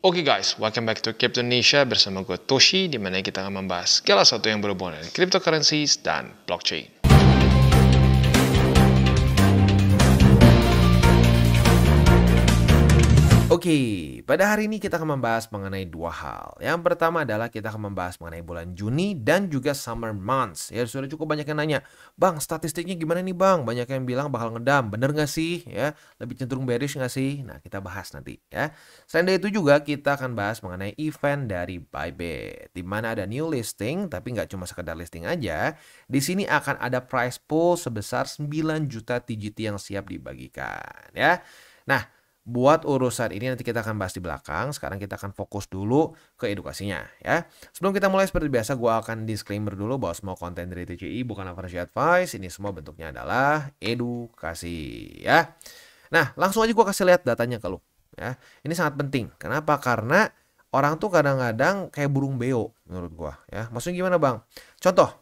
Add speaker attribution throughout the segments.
Speaker 1: Oke guys, welcome back to Crypto Indonesia bersama gue Toshi, di mana kita akan membahas segala sesuatu yang berhubungan dengan cryptocurrencies dan blockchain.
Speaker 2: Oke, pada hari ini kita akan membahas mengenai dua hal. Yang pertama adalah kita akan membahas mengenai bulan Juni dan juga summer months. Ya, sudah cukup banyak yang nanya, Bang, statistiknya gimana nih Bang? Banyak yang bilang bakal ngedam, bener nggak sih? Ya, lebih cenderung bearish nggak sih? Nah, kita bahas nanti ya. Selain dari itu juga kita akan bahas mengenai event dari Bybit, di mana ada new listing, tapi nggak cuma sekedar listing aja. Di sini akan ada price pool sebesar 9 juta TGT yang siap dibagikan ya. Nah, buat urusan ini nanti kita akan bahas di belakang. Sekarang kita akan fokus dulu ke edukasinya ya. Sebelum kita mulai seperti biasa, gue akan disclaimer dulu bahwa semua konten dari TCI bukanlah financial advice. Ini semua bentuknya adalah edukasi ya. Nah, langsung aja gue kasih lihat datanya ke lu ya. Ini sangat penting. Kenapa? Karena orang tuh kadang-kadang kayak burung beo menurut gue ya. Maksudnya gimana Bang? Contoh,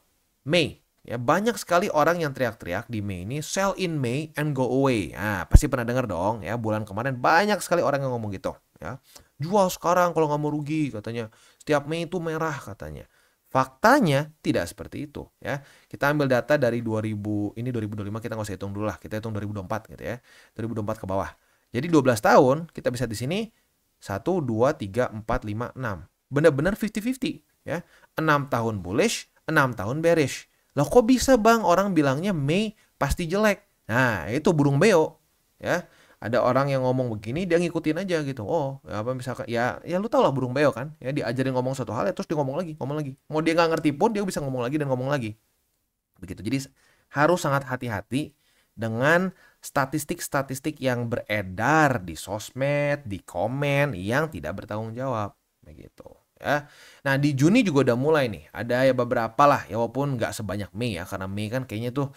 Speaker 2: Mei. Ya, banyak sekali orang yang teriak-teriak di Mei ini sell in May and go away. Nah, pasti pernah dengar dong ya, bulan kemarin banyak sekali orang yang ngomong gitu ya. Jual sekarang kalau nggak mau rugi katanya. Setiap Mei itu merah katanya. Faktanya tidak seperti itu ya. Kita ambil data dari 2000, ini 2025 kita nggak usah hitung dulu lah. Kita hitung 2024 gitu ya. 2024 ke bawah. Jadi 12 tahun kita bisa di sini 1 2 3 4 5 6. Benar-benar 50-50 ya. 6 tahun bullish, 6 tahun bearish. Loh kok bisa Bang orang bilangnya Mei pasti jelek? Nah itu burung beo ya. Ada orang yang ngomong begini dia ngikutin aja gitu. Oh apa misalkan ya lu tau lah burung beo kan ya, diajarin ngomong satu hal ya terus dia ngomong lagi. Mau dia nggak ngerti pun dia bisa ngomong lagi dan ngomong lagi. Begitu. Jadi harus sangat hati-hati dengan statistik-statistik yang beredar di sosmed, di komen yang tidak bertanggung jawab begitu ya. Nah di Juni juga udah mulai nih, ada ya beberapa lah ya, walaupun nggak sebanyak Mei ya, karena Mei kan kayaknya tuh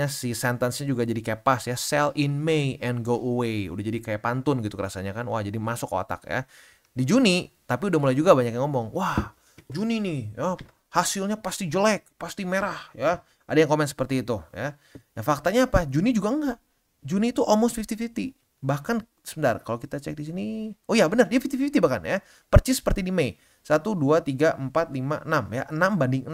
Speaker 2: si sentence-nya juga jadi kayak pas ya, sell in May and go away, udah jadi kayak pantun gitu rasanya kan, wah jadi masuk ke otak ya. Di Juni tapi udah mulai juga banyak yang ngomong, wah Juni nih ya hasilnya pasti jelek, pasti merah ya. Ada yang komen seperti itu ya. Ya faktanya apa? Juni juga enggak. Juni itu almost 50-50. Bahkan sebentar, kalau kita cek di sini, oh ya benar, dia 50-50 bahkan ya. Percis seperti di Mei. 1 2 3 4 5 6 ya. 6-6.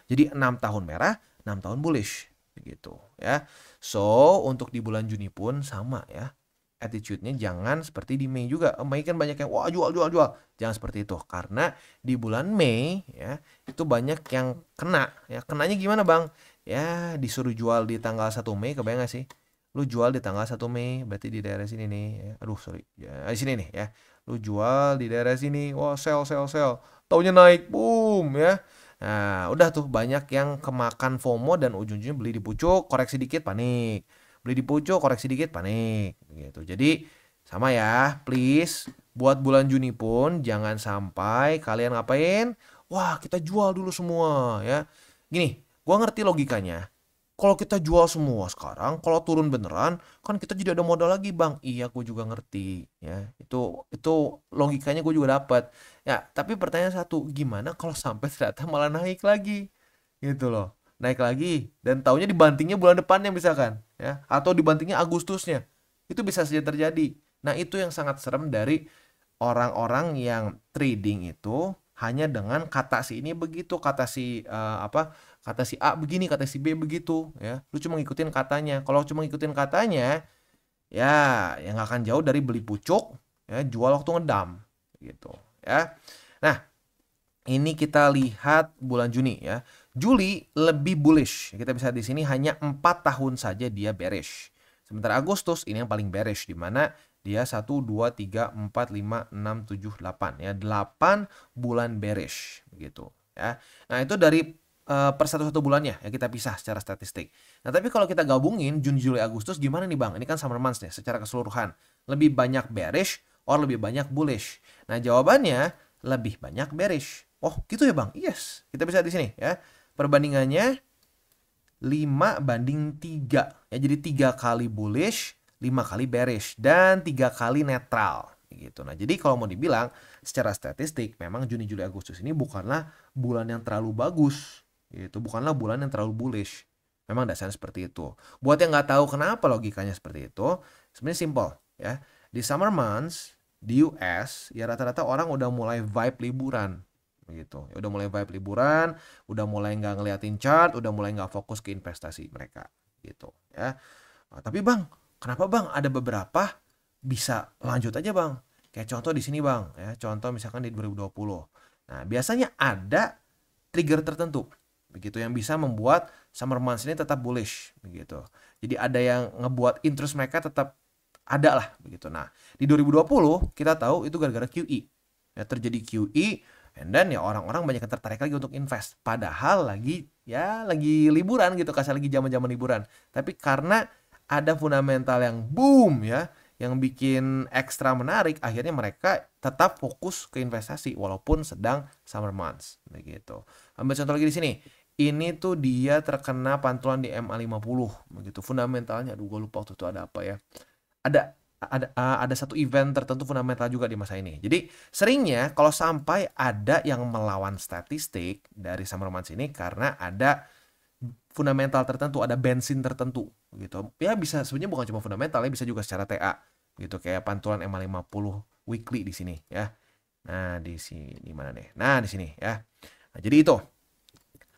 Speaker 2: Jadi 6 tahun merah, 6 tahun bullish begitu ya. So, untuk di bulan Juni pun sama ya. Attitude-nya jangan seperti di Mei juga. Mei kan banyak yang wah jual. Jangan seperti itu, karena di bulan Mei ya itu banyak yang kena ya. Kenanya gimana Bang? Ya disuruh jual di tanggal 1 Mei, kebayang gak sih? Lu jual di tanggal 1 Mei, berarti di daerah sini nih ya. Aduh sorry ya, di sini nih ya. Lu jual di daerah sini, wah sell. Taunya naik, boom ya. Nah udah tuh banyak yang kemakan FOMO dan ujung-ujungnya beli di pucuk, koreksi dikit panik. Beli di pucuk, koreksi dikit panik gitu. Jadi sama ya, please buat bulan Juni pun jangan sampai kalian ngapain? Wah, kita jual dulu semua ya. Gini, gua ngerti logikanya. Kalau kita jual semua sekarang, kalau turun beneran, kan kita jadi ada modal lagi Bang. Iya, gue juga ngerti ya. Itu logikanya gue juga dapat. Ya, tapi pertanyaan satu, gimana kalau sampai ternyata malah naik lagi? Gitu loh. Naik lagi dan taunya dibantingnya bulan depannya misalkan ya, atau dibantingnya Agustusnya. Itu bisa saja terjadi. Nah, itu yang sangat serem dari orang-orang yang trading itu hanya dengan kata si ini begitu, kata si kata si A begini, kata si B begitu ya. Lu cuma ngikutin katanya. Kalau cuma ngikutin katanya ya nggak akan jauh dari beli pucuk ya, jual waktu ngedam gitu ya. Nah, ini kita lihat bulan Juni ya. Juli lebih bullish. Kita bisa di sini hanya 4 tahun saja dia bearish. Sementara Agustus ini yang paling bearish, di mana dia 1 2 3 4 5 6 7 8 ya, 8 bulan bearish begitu ya. Nah, itu dari per satu bulannya ya, kita pisah secara statistik. Nah, tapi kalau kita gabungin Juni, Juli, Agustus gimana nih Bang? Ini kan summer months nih secara keseluruhan. Lebih banyak bearish or lebih banyak bullish? Nah, jawabannya lebih banyak bearish. Oh, gitu ya Bang? Yes. Kita bisa di sini ya. Perbandingannya 5-3 ya, jadi 3 kali bullish, 5 kali bearish, dan 3 kali netral gitu. Nah jadi kalau mau dibilang secara statistik memang Juni, Juli, Agustus ini bukanlah bulan yang terlalu bagus gitu, bukanlah bulan yang terlalu bullish. Memang dasarnya seperti itu. Buat yang nggak tahu kenapa logikanya seperti itu, sebenarnya simple ya. Di summer months di US ya rata-rata orang udah mulai vibe liburan begitu. Ya udah mulai vibe liburan, udah mulai nggak ngeliatin chart, udah mulai nggak fokus ke investasi mereka gitu ya. Tapi Bang, kenapa Bang ada beberapa bisa lanjut aja Bang? Kayak contoh di sini Bang ya, contoh misalkan di 2020. Nah, biasanya ada trigger tertentu begitu yang bisa membuat summer months ini tetap bullish begitu. Jadi ada yang ngebuat interest mereka tetap ada lah begitu. Nah, di 2020 kita tahu itu gara-gara QE. Ya terjadi QE and then ya orang-orang banyak yang tertarik lagi untuk invest. Padahal lagi liburan gitu, kasar lagi zaman-zaman liburan. Tapi karena ada fundamental yang boom ya, yang bikin ekstra menarik, akhirnya mereka tetap fokus ke investasi walaupun sedang summer months begitu. Ambil contoh lagi di sini. Ini tuh dia terkena pantulan di MA50 begitu. Fundamentalnya aduh gue lupa waktu itu ada apa ya. Ada satu event tertentu fundamental juga di masa ini. Jadi seringnya kalau sampai ada yang melawan statistik dari summer months ini karena ada fundamental tertentu, ada bensin tertentu gitu. Ya bisa sebenarnya bukan cuma fundamental ya, bisa juga secara TA gitu kayak pantulan MA50 weekly di sini ya. Nah, di sini di mana nih? Nah, di sini ya. Nah, jadi itu.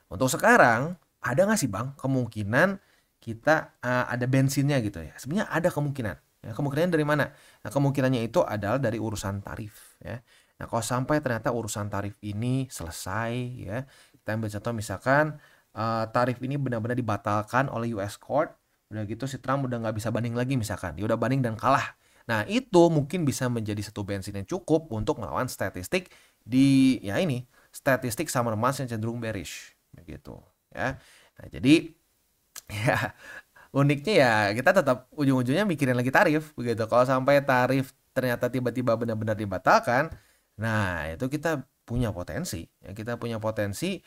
Speaker 2: Untuk sekarang ada nggak sih Bang kemungkinan kita ada bensinnya gitu ya? Sebenarnya ada kemungkinan. Ya, kemungkinan dari mana? Nah, kemungkinannya itu adalah dari urusan tarif ya. Nah, kalau sampai ternyata urusan tarif ini selesai ya, kita ambil contoh misalkan tarif ini benar-benar dibatalkan oleh US Court, udah gitu si Trump udah nggak bisa banding lagi misalkan, dia udah banding dan kalah. Nah, itu mungkin bisa menjadi satu bensin yang cukup untuk melawan statistik di ya ini, statistik summer months yang cenderung bearish begitu ya. Nah, jadi ya uniknya ya kita tetap ujung-ujungnya mikirin lagi tarif begitu. Kalau sampai tarif ternyata tiba-tiba benar-benar dibatalkan, nah itu kita punya potensi. Ya, kita punya potensi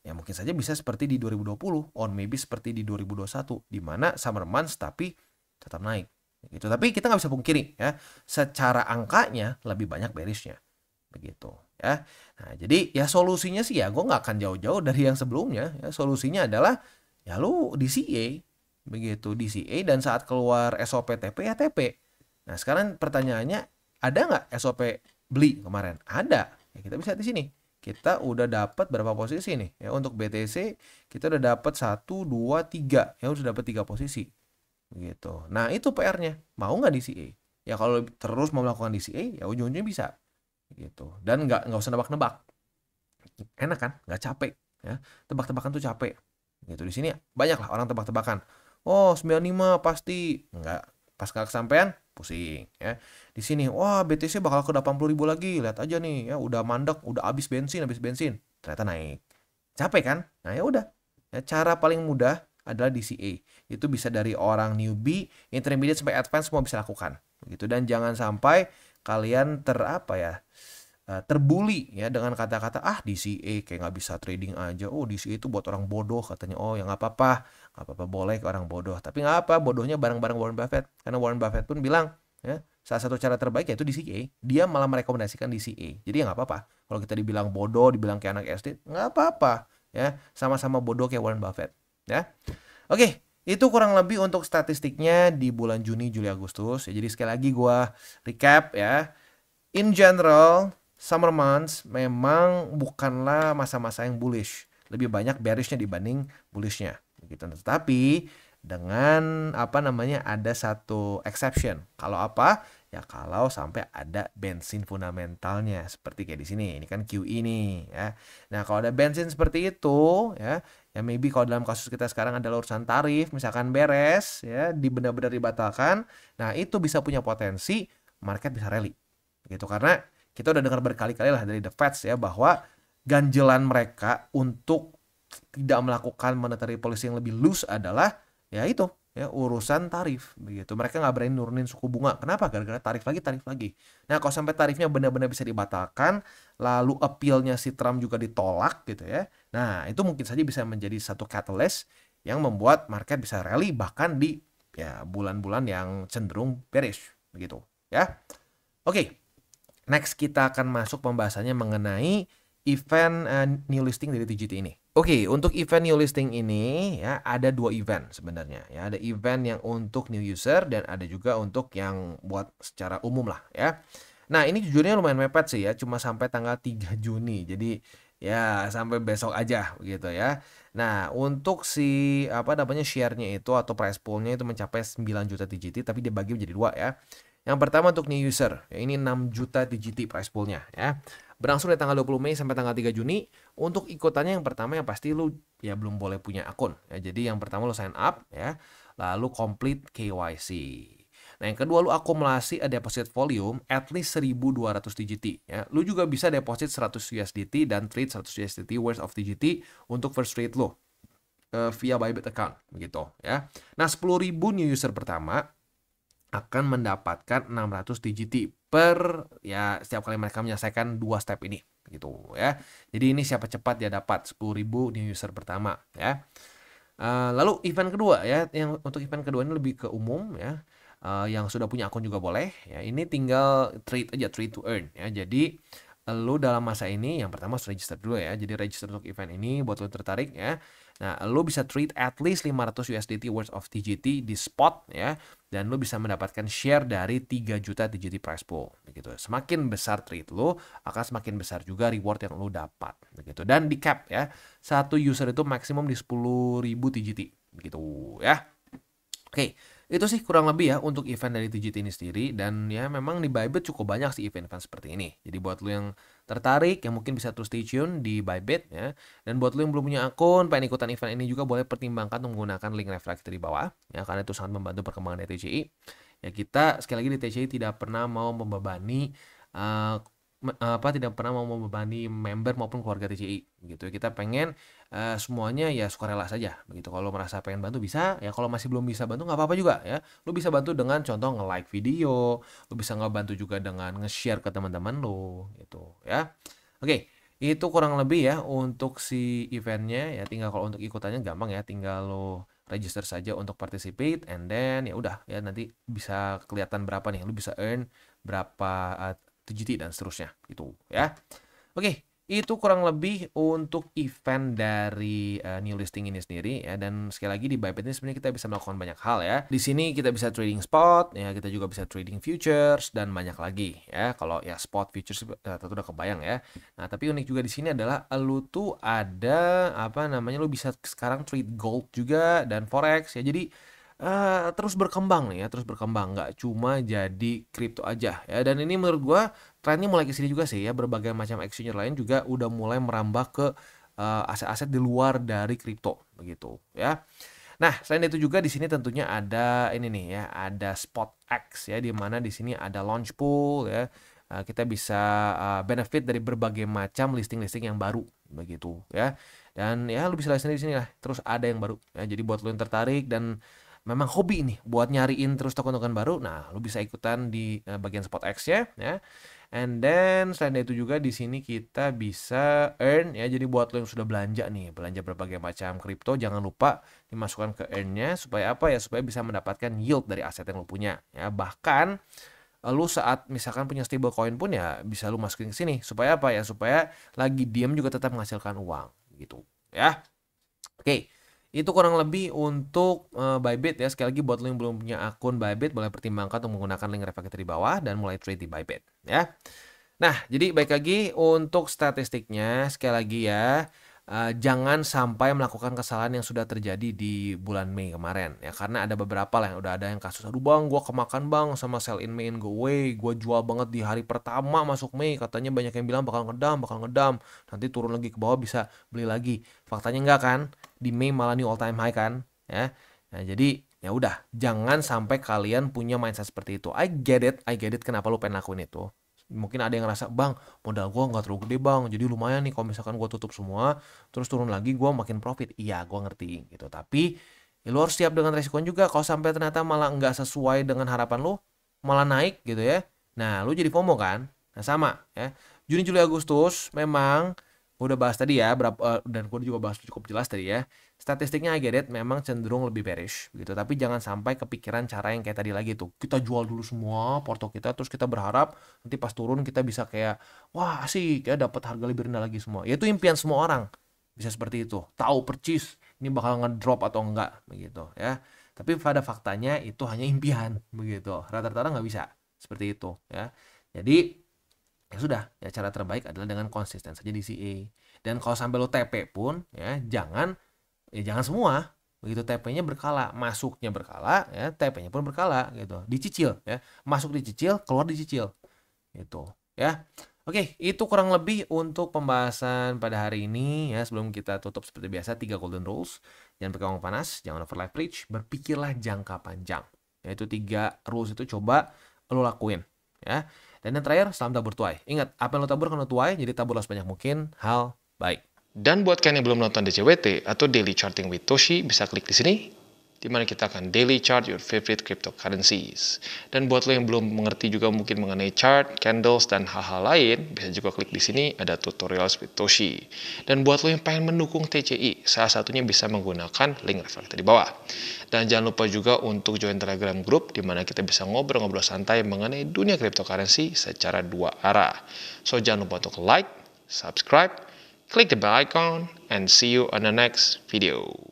Speaker 2: ya mungkin saja bisa seperti di 2020 or maybe seperti di 2021 di mana summer months tapi tetap naik gitu. Tapi kita nggak bisa pungkiri ya secara angkanya lebih banyak bearishnya begitu ya. Nah, jadi ya solusinya sih ya gue nggak akan jauh-jauh dari yang sebelumnya ya. Solusinya adalah ya lu DCA begitu, DCA dan saat keluar SOP TP ya TP. Nah, sekarang pertanyaannya ada nggak SOP beli kemarin? Ada. Ya, kita bisa di sini. Kita udah dapat berapa posisi nih? Ya, untuk BTC kita udah dapat 1 2 3. Ya, udah dapat 3 posisi. Begitu. Nah, itu PR-nya. Mau nggak DCA? Ya kalau terus mau melakukan DCA ya ujung-ujungnya bisa. Gitu. Dan nggak usah nebak-nebak. Enak kan? Nggak capek ya. Tebak-tebakan tuh capek. Gitu. Di sini banyak lah orang tebak-tebakan. Oh, 95 pasti. Enggak. Pas nggak kesampean, pusing ya. Di sini, wah BTC bakal ke 80.000 lagi. Lihat aja nih, ya udah mandek, udah habis bensin. Ternyata naik. Capek kan? Nah, ya udah. Ya, cara paling mudah adalah DCA. Itu bisa dari orang newbie, intermediate sampai advance semua bisa lakukan. Begitu. Dan jangan sampai kalian terbuli ya dengan kata-kata DCA kayak nggak bisa trading aja. Oh, DCA itu buat orang bodoh katanya. Oh ya nggak apa-apa boleh ke orang bodoh. Tapi nggak apa, bodohnya bareng-bareng Warren Buffett. Karena Warren Buffett pun bilang ya salah satu cara terbaik yaitu DCA. Dia malah merekomendasikan DCA. Jadi ya nggak apa-apa. Kalau kita dibilang bodoh, dibilang kayak anak SD, nggak apa-apa ya. Sama-sama bodoh kayak Warren Buffett ya. Oke. Itu kurang lebih untuk statistiknya di bulan Juni, Juli, Agustus. Ya, jadi sekali lagi gue recap ya. In general, summer months memang bukanlah masa-masa yang bullish. Lebih banyak bearishnya dibanding bullishnya. Gitu. Tetapi dengan ada satu exception. Kalau apa? Ya kalau sampai ada bensin fundamentalnya seperti kayak di sini. Ini kan QE nih ya. Nah, kalau ada bensin seperti itu ya maybe kalau dalam kasus kita sekarang adalah urusan tarif misalkan beres ya benar-benar dibatalkan. Nah, itu bisa punya potensi market bisa rally. Gitu karena kita udah dengar berkali-kali lah dari The Feds ya bahwa ganjelan mereka untuk tidak melakukan monetary policy yang lebih loose adalah ya itu ya urusan tarif begitu. Mereka nggak berani nurunin suku bunga. Kenapa? Gara-gara tarif lagi. Nah, kalau sampai tarifnya benar-benar bisa dibatalkan, lalu appeal-nya si Trump juga ditolak gitu ya. Nah, itu mungkin saja bisa menjadi satu catalyst yang membuat market bisa rally bahkan di ya bulan-bulan yang cenderung bearish begitu ya. Oke. Next kita akan masuk pembahasannya mengenai event new listing dari TGT ini. Oke, untuk event new listing ini ya ada 2 event sebenarnya ya. Ada event yang untuk new user dan ada juga untuk yang buat secara umum lah ya. Nah, ini jujurnya lumayan mepet sih ya, cuma sampai tanggal 3 Juni. Jadi ya sampai besok aja gitu ya. Nah, untuk si apa namanya share-nya itu atau price pool-nya itu mencapai 9 juta TGT tapi dibagi menjadi dua ya. Yang pertama untuk new user, ya ini 6 juta TGT price pool-nya ya. Berlangsung dari tanggal 20 Mei sampai tanggal 3 Juni. Untuk ikutannya yang pertama yang pasti lu ya belum boleh punya akun ya. Jadi yang pertama lu sign up ya, lalu complete KYC. Nah, yang kedua lu akumulasi a deposit volume at least 1.200 TGT ya. Lu juga bisa deposit 100 USDT dan trade 100 USDT worth of TGT untuk first trade lu via Bybit account begitu ya. Nah, 10.000 new user pertama akan mendapatkan 600 TGT per ya setiap kali mereka menyelesaikan dua step ini gitu ya. Jadi ini siapa cepat dia dapat 10.000 new user pertama ya. Lalu event kedua ya, yang untuk event kedua ini lebih ke umum ya. Yang sudah punya akun juga boleh ya. Ini tinggal trade aja, trade to earn ya. Jadi lu dalam masa ini yang pertama harus register dulu ya. Jadi register untuk event ini buat lu tertarik ya. Nah, lu bisa trade at least 500 USDT worth of TGT di spot ya, dan lu bisa mendapatkan share dari 3 juta TGT price pool begitu. Semakin besar trade lu, akan semakin besar juga reward yang lu dapat begitu. Dan di cap ya, satu user itu maksimum di 10.000 TGT begitu ya. Oke, itu sih kurang lebih ya untuk event dari TGT ini sendiri, dan ya memang di Bybit cukup banyak sih event-event seperti ini. Jadi buat lu yang tertarik yang mungkin bisa terus stay tune di Bybit ya. Dan buat lu yang belum punya akun, pengen ikutan event ini juga boleh pertimbangkan untuk menggunakan link reflektor di bawah ya, karena itu sangat membantu perkembangan dari TCI. Ya kita sekali lagi di TCI tidak pernah mau membebani tidak pernah mau membebani member maupun keluarga TCI gitu. Kita pengen semuanya ya sukarela saja begitu. Kalau merasa pengen bantu bisa ya, kalau masih belum bisa bantu nggak apa-apa juga ya. Lu bisa bantu dengan contoh nge-like video, lu bisa ngebantu juga dengan nge-share ke teman-teman lu gitu ya. Oke, itu kurang lebih ya untuk si eventnya ya. Tinggal kalau untuk ikutannya gampang ya, tinggal lo register saja untuk participate, and then ya udah ya, nanti bisa kelihatan berapa nih lu bisa earn berapa TGT dan seterusnya gitu ya. Oke, itu kurang lebih untuk event dari new listing ini sendiri ya. Dan sekali lagi di Bybit ini sebenarnya kita bisa melakukan banyak hal ya. Di sini kita bisa trading spot ya, kita juga bisa trading futures dan banyak lagi ya. Kalau ya spot futures tentu udah kebayang ya. Nah, tapi unik juga di sini adalah lu tuh ada apa namanya, lu bisa sekarang trade gold juga dan forex ya. Jadi terus berkembang nih ya, terus berkembang, nggak cuma jadi kripto aja ya. Dan ini menurut gua trennya mulai ke sini juga sih ya, berbagai macam exchange lain juga udah mulai merambah ke aset-aset di luar dari kripto begitu ya. Nah, selain itu juga di sini tentunya ada ini nih ya, ada SpotX ya, di mana di sini ada launch pool ya. Kita bisa benefit dari berbagai macam listing-listing yang baru begitu ya. Dan ya lu bisa lihat sendiri di sini lah, terus ada yang baru ya. Jadi buat lu yang tertarik dan memang hobi ini buat nyariin terus token-token baru, nah lu bisa ikutan di bagian SpotX ya. And then selain itu juga di sini kita bisa earn ya. Jadi buat lo yang sudah belanja nih, belanja berbagai macam kripto, jangan lupa dimasukkan ke earn-nya supaya apa ya? Supaya bisa mendapatkan yield dari aset yang lo punya ya. Bahkan lu saat misalkan punya stable coin pun ya bisa lu masukin ke sini supaya apa ya? Supaya lagi diam juga tetap menghasilkan uang gitu ya. Oke. Itu kurang lebih untuk Bybit ya. Sekali lagi buat lo yang belum punya akun Bybit, boleh pertimbangkan untuk menggunakan link reflektor di bawah dan mulai trade di Bybit ya. Nah, jadi baik lagi untuk statistiknya, sekali lagi ya, jangan sampai melakukan kesalahan yang sudah terjadi di bulan Mei kemarin ya, karena ada beberapa lah yang udah ada yang kasus, aduh bang, gua kemakan bang sama sell in Mei and go away, gua jual banget di hari pertama masuk Mei, katanya banyak yang bilang bakal ngedam, nanti turun lagi ke bawah bisa beli lagi, faktanya enggak kan, di Mei malah new all time high kan ya. Nah, jadi ya udah, jangan sampai kalian punya mindset seperti itu. I get it kenapa lu pengen lakuin itu. Mungkin ada yang ngerasa, bang modal gue nggak terlalu gede bang, jadi lumayan nih kalau misalkan gue tutup semua terus turun lagi gue makin profit. Iya gue ngerti gitu, tapi ya, lu harus siap dengan resikonya juga. Kalau sampai ternyata malah nggak sesuai dengan harapan lu, malah naik gitu ya, nah lu jadi FOMO kan. Nah sama ya, Juni Juli Agustus memang udah bahas tadi ya dan gue juga bahas cukup jelas tadi ya, statistiknya I get it, memang cenderung lebih bearish gitu. Tapi jangan sampai kepikiran cara yang kayak tadi lagi tuh, kita jual dulu semua porto kita terus kita berharap nanti pas turun kita bisa kayak wah asik ya, dapat harga lebih rendah lagi semua. Ya itu impian semua orang bisa seperti itu, tahu percis ini bakal ngedrop atau enggak begitu ya. Tapi pada faktanya itu hanya impian begitu, rata-rata nggak bisa seperti itu ya. Jadi ya sudah, ya cara terbaik adalah dengan konsisten saja di CA. Dan kalau sampai lo TP pun ya jangan semua. Begitu TP-nya berkala, masuknya berkala, ya TP-nya pun berkala gitu. Dicicil ya. Masuk dicicil, keluar dicicil. Gitu ya. Oke, itu kurang lebih untuk pembahasan pada hari ini ya. Sebelum kita tutup seperti biasa 3 golden rules. Jangan pakai uang panas, jangan over leverage, berpikirlah jangka panjang. Yaitu 3 rules itu coba lo lakuin ya. Dan yang terakhir, salam tabur tuai. Ingat, apa yang lo tabur kan lo tuai, jadi taburlah sebanyak mungkin hal baik.
Speaker 1: Dan buat kalian yang belum nonton DCWT atau Daily Charting with Toshi, bisa klik di sini, di mana kita akan daily chart your favorite cryptocurrencies. Dan buat lo yang belum mengerti juga mungkin mengenai chart, candles, dan hal-hal lain, bisa juga klik di sini, ada tutorials with Toshi. Dan buat lo yang pengen mendukung TCI, salah satunya bisa menggunakan link reflektor di bawah. Dan jangan lupa juga untuk join Telegram group, di mana kita bisa ngobrol-ngobrol santai mengenai dunia cryptocurrency secara 2 arah. So jangan lupa untuk like, subscribe, click the bell icon, and see you on the next video.